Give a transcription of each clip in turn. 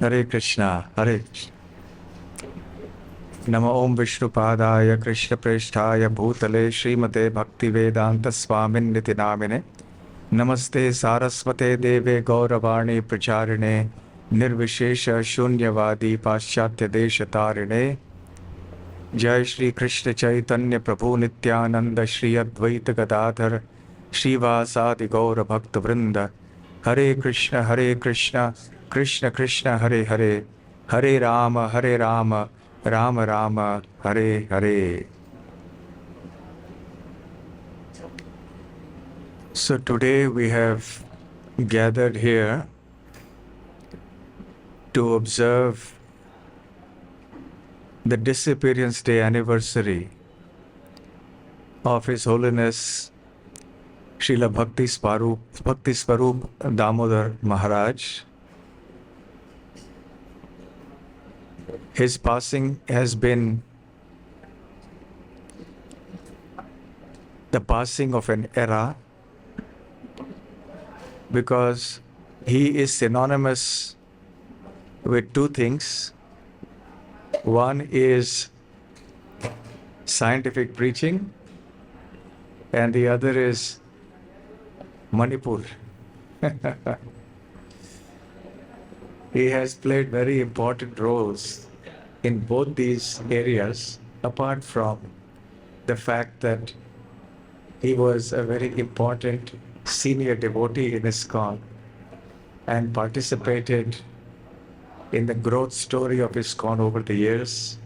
Hare Krishna, Hare Krishna. Namo Om Vishnupadaya Krishna Presthaya Bhutale Srimate Bhakti Vedanta Swamin Niti Namine Namaste Saraswate Deve Gauravani Pracharine Nirvishesha Shunyavadi Paschatya Desha Tarine Jai Shri Krishna Chaitanya Prabhu Nityananda Shri Advaita Gadadhar Srivasadi Gaura Bhakta Vrinda Hare Krishna Krishna Krishna Hare Hare Hare Rama Rama Rama Hare Hare. So today we have gathered here to observe the disappearance day anniversary of His Holiness Srila Bhakti Swarupa Damodar Maharaj. His passing has been the passing of an era because he is synonymous with two things. One is scientific preaching and the other is Manipur. He has played very important roles in both these areas, apart from the fact that he was a very important senior devotee in ISKCON and participated in the growth story of ISKCON over the years,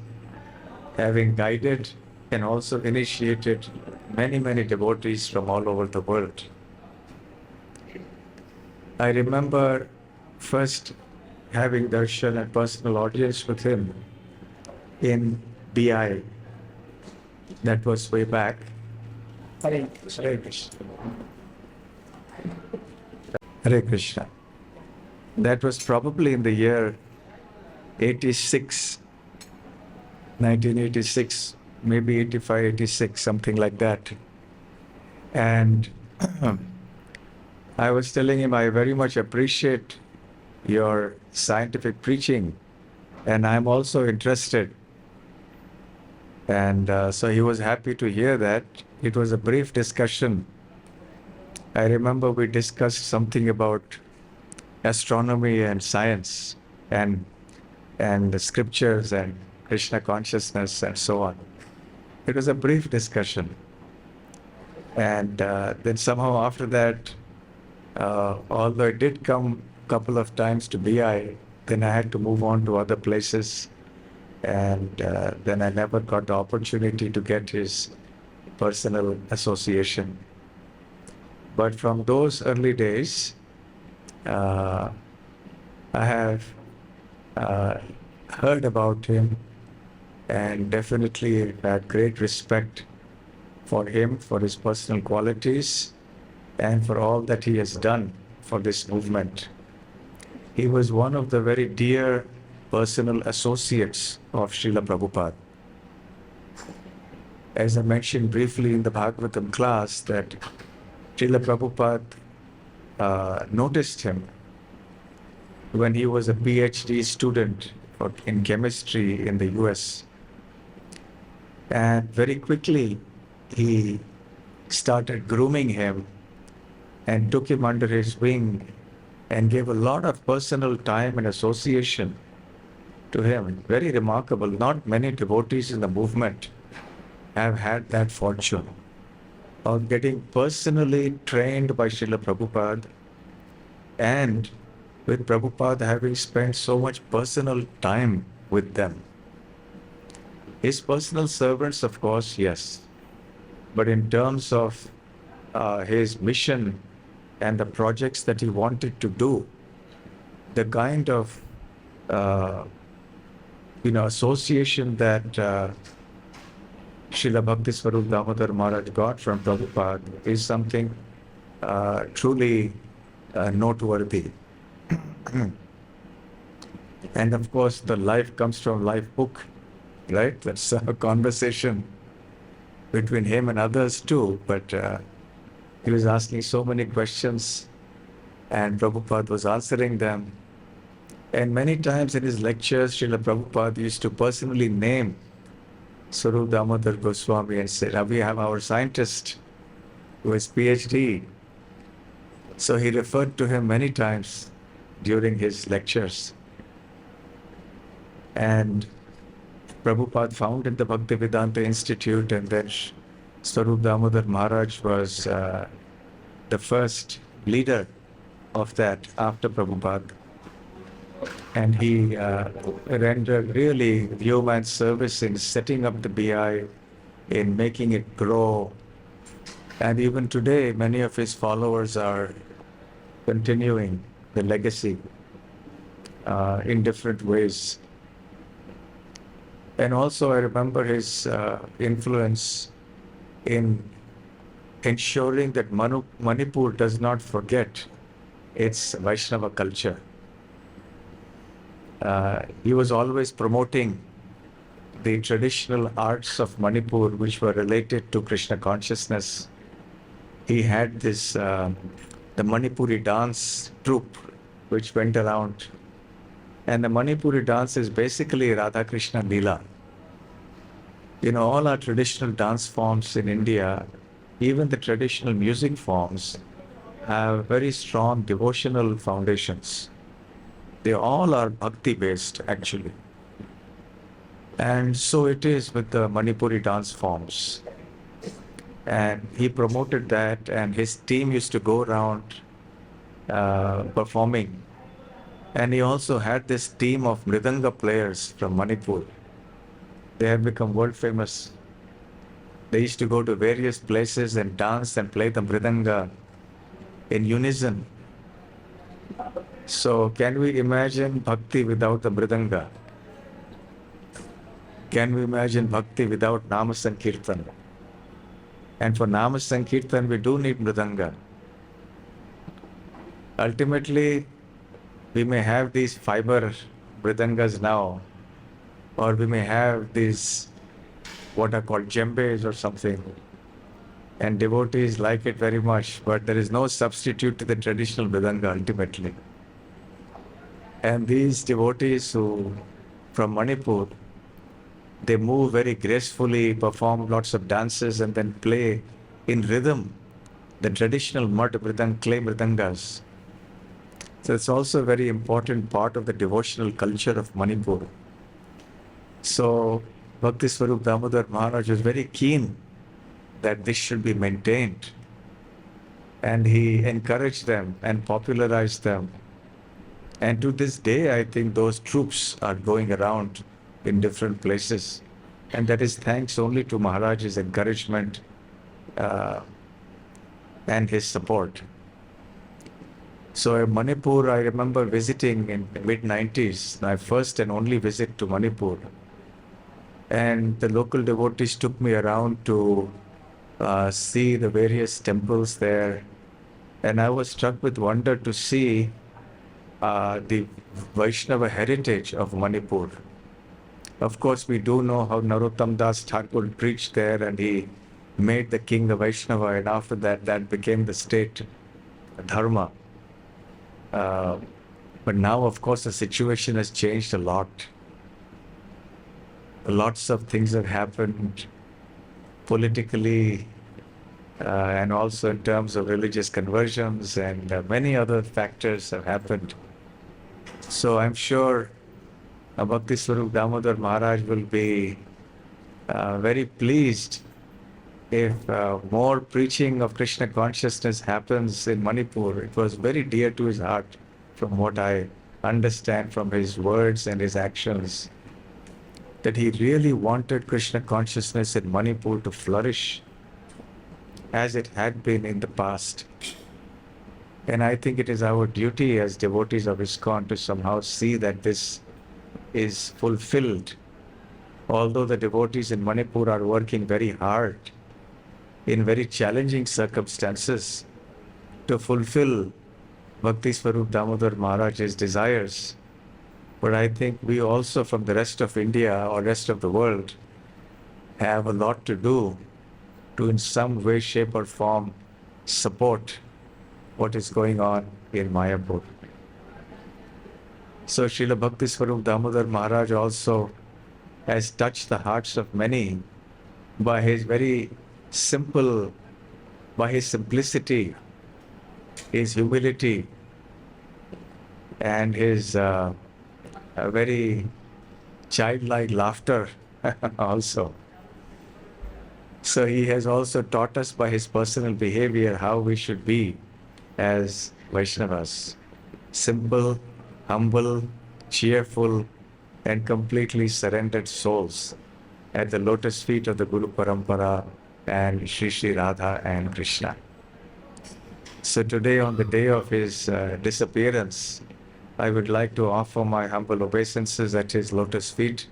having guided and also initiated many devotees from all over the world. I remember first having darshan and personal audience with him in BI. That was way back. Hare Krishna. Hare Krishna. That was probably in the year 86, 1986, maybe 85, 86, something like that. And I was telling him, I very much appreciate your scientific preaching, and I'm also interested. And so he was happy to hear that. It was a brief discussion. I remember we discussed something about astronomy and science and the scriptures and Krishna consciousness and so on. It was a brief discussion. And then somehow after that, although I did come a couple of times to BI, then I had to move on to other places. And then I never got the opportunity to get his personal association. But from those early days, I have heard about him and definitely had great respect for him, for his personal qualities, and for all that he has done for this movement. He was one of the very dear personal associates of Srila Prabhupada. As I mentioned briefly in the Bhagavatam class, that Srila Prabhupada noticed him when he was a PhD student in chemistry in the US. And very quickly, he started grooming him and took him under his wing and gave a lot of personal time and association to him. Very remarkable. Not many devotees in the movement have had that fortune of getting personally trained by Srila Prabhupada, and with Prabhupada having spent so much personal time with them. His personal servants, of course, yes. But in terms of his mission and the projects that he wanted to do, the kind of association that Srila Bhakti Swarupa Damodar Maharaj got from Prabhupada is something truly noteworthy. And of course, the life comes from life book, right? That's a conversation between him and others too. But he was asking so many questions and Prabhupada was answering them. And many times in his lectures, Srila Prabhupada used to personally name Swarupa Damodar Goswami and said, "We have our scientist who is PhD." So he referred to him many times during his lectures. And Prabhupada founded the Bhaktivedanta Institute, and then Swarupa Damodar Maharaj was the first leader of that after Prabhupada. And he rendered really yeoman service in setting up the BI, in making it grow. And even today, many of his followers are continuing the legacy in different ways. And also I remember his influence in ensuring that Manipur does not forget its Vaishnava culture. He was always promoting the traditional arts of Manipur, which were related to Krishna consciousness. He had this, the Manipuri dance troupe, which went around. And the Manipuri dance is basically Radha Krishna Leela. All our traditional dance forms in India, even the traditional music forms, have very strong devotional foundations. They all are bhakti based, actually. And so it is with the Manipuri dance forms. And he promoted that, and his team used to go around performing. And he also had this team of Mranga players from Manipur. They have become world famous. They used to go to various places and dance and play the Mranga in unison. So can we imagine bhakti without the Mridanga? Can we imagine bhakti without Nama Sankirtan? And for Nama Sankirtan, we do need Mridanga. Ultimately, we may have these fiber Mridangas now, or we may have these what are called djembes or something. And devotees like it very much, but there is no substitute to the traditional Mridanga ultimately. And these devotees from Manipur, they move very gracefully, perform lots of dances, and then play in rhythm the traditional mud clay mridangas. So it's also a very important part of the devotional culture of Manipur. So Bhakti Swarup Damodar Maharaj was very keen that this should be maintained. And he encouraged them and popularized them. And to this day, I think those troops are going around in different places. And that is thanks only to Maharaj's encouragement and his support. So in Manipur, I remember visiting in the mid-90s, my first and only visit to Manipur. And the local devotees took me around to see the various temples there. And I was struck with wonder to see the Vaishnava heritage of Manipur. Of course, we do know how Narottam Das Thakur preached there, and he made the king a Vaishnava, and after that, that became the state dharma. But now, of course, the situation has changed a lot. Lots of things have happened politically, and also in terms of religious conversions, and many other factors have happened. So I'm sure Bhakti Swarup Damodar Maharaj will be very pleased if more preaching of Krishna consciousness happens in Manipur. It was very dear to his heart, from what I understand from his words and his actions, that he really wanted Krishna consciousness in Manipur to flourish as it had been in the past. And I think it is our duty as devotees of ISKCON to somehow see that this is fulfilled. Although the devotees in Manipur are working very hard in very challenging circumstances to fulfill Bhakti Swarup Damodar Maharaj's desires. But I think we also, from the rest of India or rest of the world, have a lot to do to in some way, shape or form support what is going on in Mayapur. So Srila Bhakti Swarup Damodar Maharaj also has touched the hearts of many by his very simple, by his simplicity, his humility, and his very childlike laughter also. So he has also taught us by his personal behavior how we should be as Vaishnavas. Simple, humble, cheerful, and completely surrendered souls at the lotus feet of the Guru Parampara and Sri Sri Radha and Krishna. So today, on the day of his disappearance, I would like to offer my humble obeisances at his lotus feet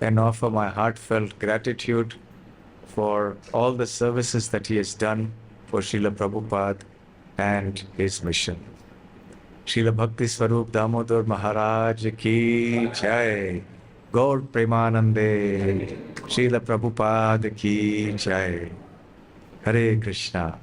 and offer my heartfelt gratitude for all the services that he has done for Srila Prabhupada and his mission. Srila Bhakti Swarup Damodar Maharaj ki jai. Gaur Premanande. Srila Prabhupada ki jai. Hare Krishna.